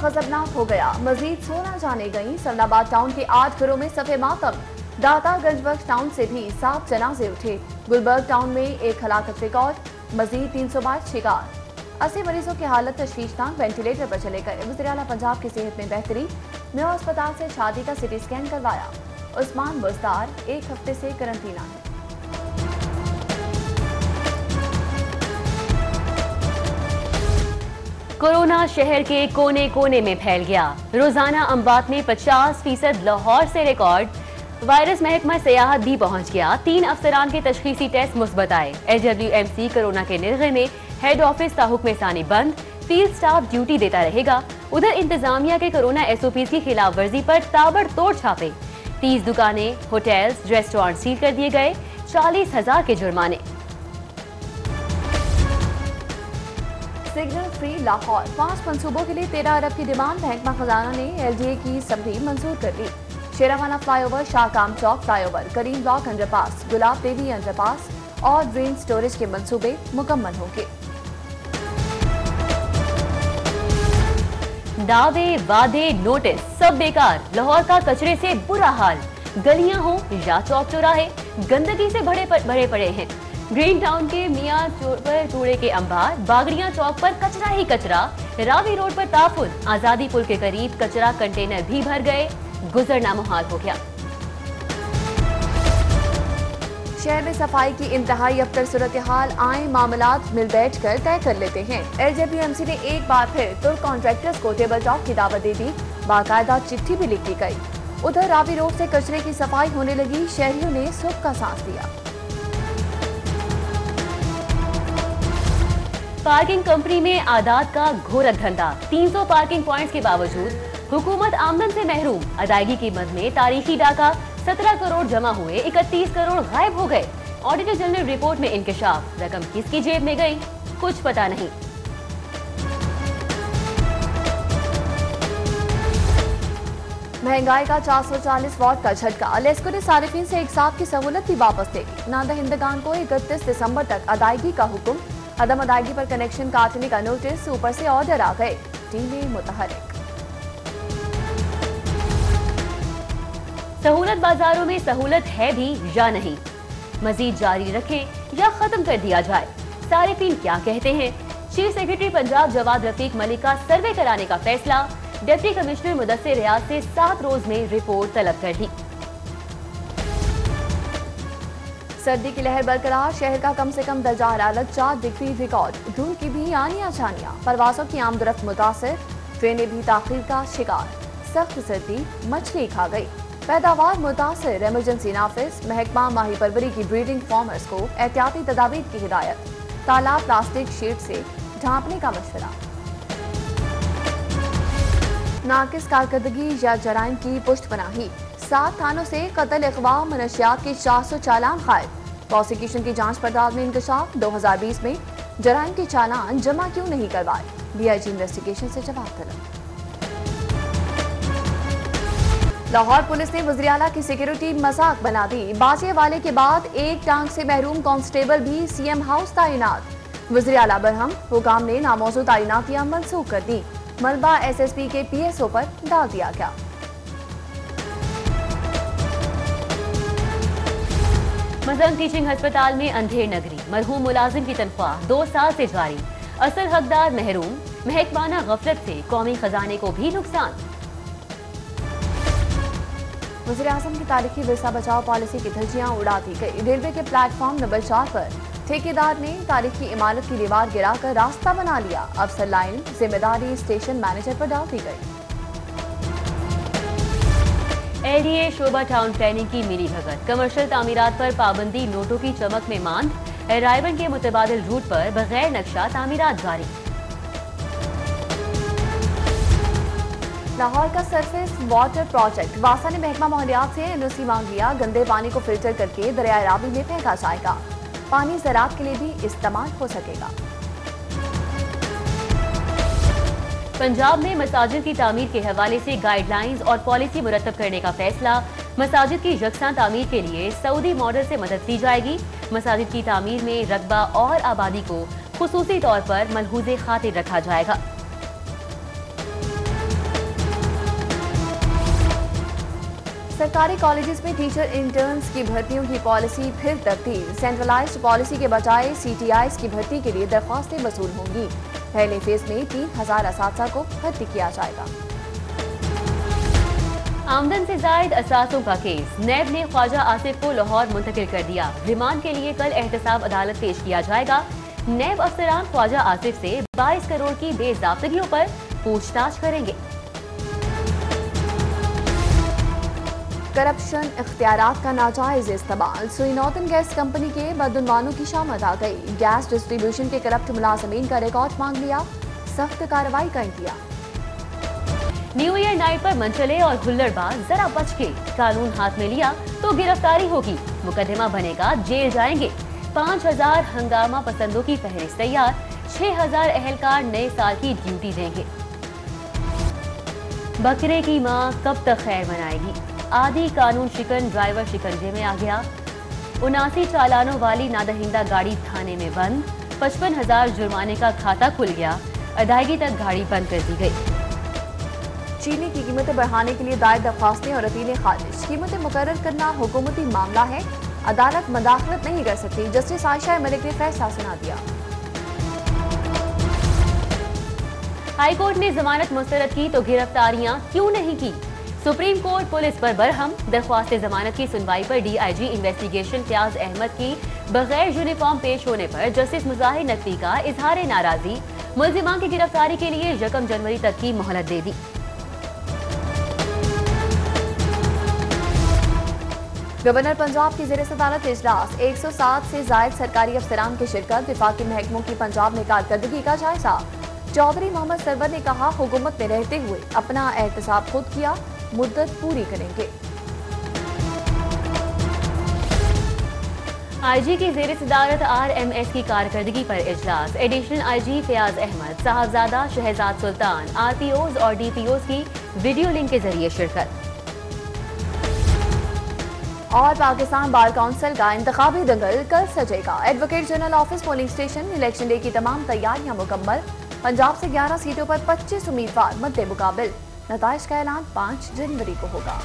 खजरनाक हो गया। मजीद 16 जाने गईं। सलनाबाद टाउन के 8 घरों में सफे मातम। दाता गंजबख्श टाउन से भी 7 जनाजे उठे। गुलबर्ग टाउन में एक हलाकत रिकॉर्ड। मजीद 322 शिकार। 80 मरीजों की हालत तशवीशनाक, वेंटिलेटर पर चले गए। वज़ीर आला पंजाब की सेहत में बेहतरी। मेयो अस्पताल से शादी का सिटी स्कैन करवाया। उस्मान बुज़दार 1 हफ्ते से करंटीना है। कोरोना शहर के कोने कोने में फैल गया। रोजाना अम्बात में 50% लाहौर से रिकॉर्ड। वायरस महकमा सियाहत भी पहुंच गया। 3 अफसरान के तशखीसी टेस्ट मुस्बत आए। LWMC कोरोना के निर्गे में हेड ऑफिस ताहुक्म सानी बंद। फील्ड स्टाफ ड्यूटी देता रहेगा। उधर इंतजामिया के कोरोना SOPs की खिलाफ वर्जी पर ताबड़तोड़ छापे। 30 दुकानें, होटल्स, रेस्टोरेंट सील कर दिए गए। 40,000 के जुर्माने। सिग्नल फ्री लाहौर 5 मंसूबों के लिए 13 अरब की डिमांड। महकमा खजाना ने LDA की सबरी मंजूर कर ली। शेरावाना फ्लाईओवर, शाहकाम चौक फ्लाईओवर, करीम ब्लॉक अंडरपास, गुलाब देवी अंडरपास और ड्रेन स्टोरेज के मंसूबे मुकम्मल होंगे। दावे, वादे, नोटिस सब बेकार। लाहौर का कचरे से बुरा हाल। गलियां हो या चौक चौराहे गंदगी से भरे पड़े हैं। ग्रीन टाउन के मियां पर कूड़े के अंबार, बागड़ियां चौक पर कचरा ही कचरा। रावी रोड पर ताफुन, आजादी पुल के करीब कचरा कंटेनर भी भर गए। गुजरना मुहाल हो गया। शहर में सफाई की इंतहाई अबतर सूरत हाल। आए मामलात मिल बैठ कर तय कर लेते हैं। LWMC ने एक बार फिर तुर्क कॉन्ट्रैक्टर्स को टेबल टॉक की दावत दे दी। बाकायदा चिट्ठी भी लिख दी गई। उधर रावी रोड से कचरे की सफाई होने लगी। शहरियों ने सुख का सांस लिया। पार्किंग कंपनी में आदात का घोरक धंधा। 300 पार्किंग पॉइंट्स के बावजूद हुकूमत आमदन से महरूम। अदायगी की मद में तारीखी डाका। 17 करोड़ जमा हुए, 31 करोड़ गायब हो गए। ऑडिटर जनरल रिपोर्ट में इंकशाफ। रकम किसकी जेब में गई, कुछ पता नहीं। महंगाई का 440 वॉट का झटका। लेस्को ने सारिफिन से एक साथ की सहूलत भी वापस ले ली। नादहिंदगान को 31 दिसंबर तक अदायगी का हुक्म। अदम अदायगी पर कनेक्शन काटने का नोटिस। ऊपर से ऑर्डर आ गए। टीमें मुतहरिक। सहूलत बाजारों में सहूलत है भी या नहीं, मजीद जारी रखें या खत्म कर दिया जाए। सारिफीन क्या कहते हैं। चीफ सेक्रेटरी पंजाब जवाद रफीक मलिक का सर्वे कराने का फैसला। डिप्टी कमिश्नर मुदस्सिर रियाज से 7 रोज में रिपोर्ट तलब कर दी। सर्दी की लहर बरकरार। शहर का कम से कम दर्जा हरारत 4 डिग्री रिकॉर्ड। धूल की भी आनियां छानियां। परवाजों की आमदरफ्त मुतासिर। ट्रेनें भी ताखीर का शिकार। सख्त सर्दी मछली खा गई। पैदावार मुतासिर। इमरजेंसी नाफिज। महकमा माही परवरी की ब्रीडिंग फार्मर्स को एहतियाती तदाबीर की हिदायत। तालाब प्लास्टिक शीट से ढांपने का मशवरा। नाकिस कारकर्दगी या जराइम की पुष्ट पनाही। 7 थानों से कत्ल, अगवा, मनशियात के 400 चालान गायब। प्रोसिक्यूशन की जांच पड़ताल में इंकशाफ। 2020 में जराइम के चालान जमा क्यों नहीं करवाए। DIG इन्वेस्टिगेशन से जवाब तलब। लाहौर पुलिस ने वज़ीर आला की सिक्योरिटी मजाक बना दी। बाजिए वाले के बाद एक टांग से महरूम कांस्टेबल भी CM हाउस तैनात। वज़ीर आला बरहम हुकाम ने नामौजूद तैनातियां मंसूख कर दी। मलबा SSP के PSO पर डाल दिया गया। मजहम टीचिंग अस्पताल में अंधेर नगरी। मरहूम मुलाजिम की तनख्वाह 2 साल से जारी। असल हकदार महरूम। महकमाना गफलत से कौमी खजाने को भी नुकसान। वज़ीर आज़म की तारीखी विरसा बचाओ पॉलिसी की धज्जियां उड़ा दी गई। रेलवे के प्लेटफॉर्म नंबर 4 पर ठेकेदार ने तारीखी इमारत की दीवार गिराकर रास्ता बना लिया। अफसर लाइन जिम्मेदारी स्टेशन मैनेजर पर डाल दी गई। LDA शोभा टाउन प्लानिंग की मिली भगत। कमर्शियल तामीरात पर पाबंदी, नोटों की चमक में मांद। रायबन के मुतबादिल रूट पर बगैर नक्शा तामीरात जारी। लाहौर का सरफेस वाटर प्रोजेक्ट। वासा ने महकमा माहौलियात से NOC मांग लिया। गंदे पानी को फिल्टर करके दरिया रावी में फेंका जाएगा। पानी ज़राअत के लिए भी इस्तेमाल हो सकेगा। पंजाब में मसाजिद की तामीर के हवाले से गाइडलाइंस और पॉलिसी मुरतब करने का फैसला। मसाजिद की यकसां तामीर के लिए सऊदी मॉडल से मदद ली जाएगी। मसाजिद की तामीर में रकबा और आबादी को खुसूसी तौर पर मलहूज़े खातिर रखा जाएगा। सरकारी कॉलेजेस में टीचर इंटर्न्स की भर्तियों की पॉलिसी फिर तब्दील। सेंट्रलाइज्ड पॉलिसी के बजाय सीटीआईज की भर्ती के लिए दरख्वास्तें वसूल होंगी। पहले फेज में 3000 असातिज़ा को भर्ती किया जाएगा। आमदन से जायद असासों का केस, नैब ने ख्वाजा आसिफ को लाहौर मुंतकिल कर दिया। रिमांड के लिए कल एहतसाब अदालत पेश किया जाएगा। नैब अफसरान ख्वाजा आसिफ से 22 करोड़ की बेजाब्तगियों पर पूछताछ करेंगे। करप्शन, इख्तियारात का नाजायज इस्तेमाल, सुई नॉर्दर्न गैस कंपनी के बदउनवानों की शामत आ गई। गैस डिस्ट्रीब्यूशन के करप्ट मुलाजमीन का रिकॉर्ड मांग लिया, सख्त कार्रवाई का इंतज़ार। न्यू ईयर नाइट पर मनचले और हुल्लड़बाज जरा बच के, कानून हाथ में लिया तो गिरफ्तारी होगी, मुकदमा बनेगा, जेल जाएंगे। 5000 हंगामा पसंदों की फहरिस्त तैयार, 6000 अहलकार नए साल की ड्यूटी देंगे। बकरे की मां कब तक खैर मनाएगी, आधी कानून शिकन ड्राइवर शिकंजे में आ गया। 79 चालानों वाली नादहिंदा गाड़ी थाने में बंद, 55,000 जुर्माने का खाता खुल गया, अदायगी तक गाड़ी बंद कर दी गई। चीनी की कीमतें बढ़ाने के लिए दायर दरख्वास्तें और अपीलें खारिज। कीमतें मुकर्रर करना हुकूमती मामला है, अदालत मदाखलत नहीं कर सकती। जस्टिस आयशा मलिक ने फैसला सुना दिया। हाईकोर्ट ने जमानत मुस्तरद की तो गिरफ्तारियां क्यों नहीं की, सुप्रीम कोर्ट पुलिस पर बरहम। दरख्वास्त जमानत की सुनवाई पर डीआईजी इन्वेस्टिगेशन फयाज अहमद की बगैर यूनिफॉर्म पेश होने पर जस्टिस मुजाहिर नकवी का इजहार नाराजगी। मुलजिमान की गिरफ्तारी के लिए 1 जनवरी तक की मोहलत दे दी। गवर्नर पंजाब की ज़ेर सदारत इजलास, 107 से जायद सरकारी अफसरान की शिरकत। विफाकी महकमों की पंजाब में कारकर्दगी का जायजा। चौधरी मोहम्मद सरवर ने कहा, हुकूमत में रहते हुए अपना एहतसाब खुद किया, मुद्दत पूरी करेंगे। आईजी की ज़ेर सदारत आरएमएस की कारकर्दगी पर इजलास। एडिशनल आईजी फयाज अहमद, साहबजादा शहजाद सुल्तान, आरपीओज और डीपीओज की वीडियो लिंक के जरिए शिरकत। और पाकिस्तान बार काउंसिल का इंतखाबी दंगल कल सजेगा। Advocate general office, polling station, election day की तमाम तैयारियां मुकम्मल। पंजाब से 11 सीटों पर 25 उम्मीदवार मद्दे मुकाबिल। नताइज का ऐलान 5 जनवरी को होगा।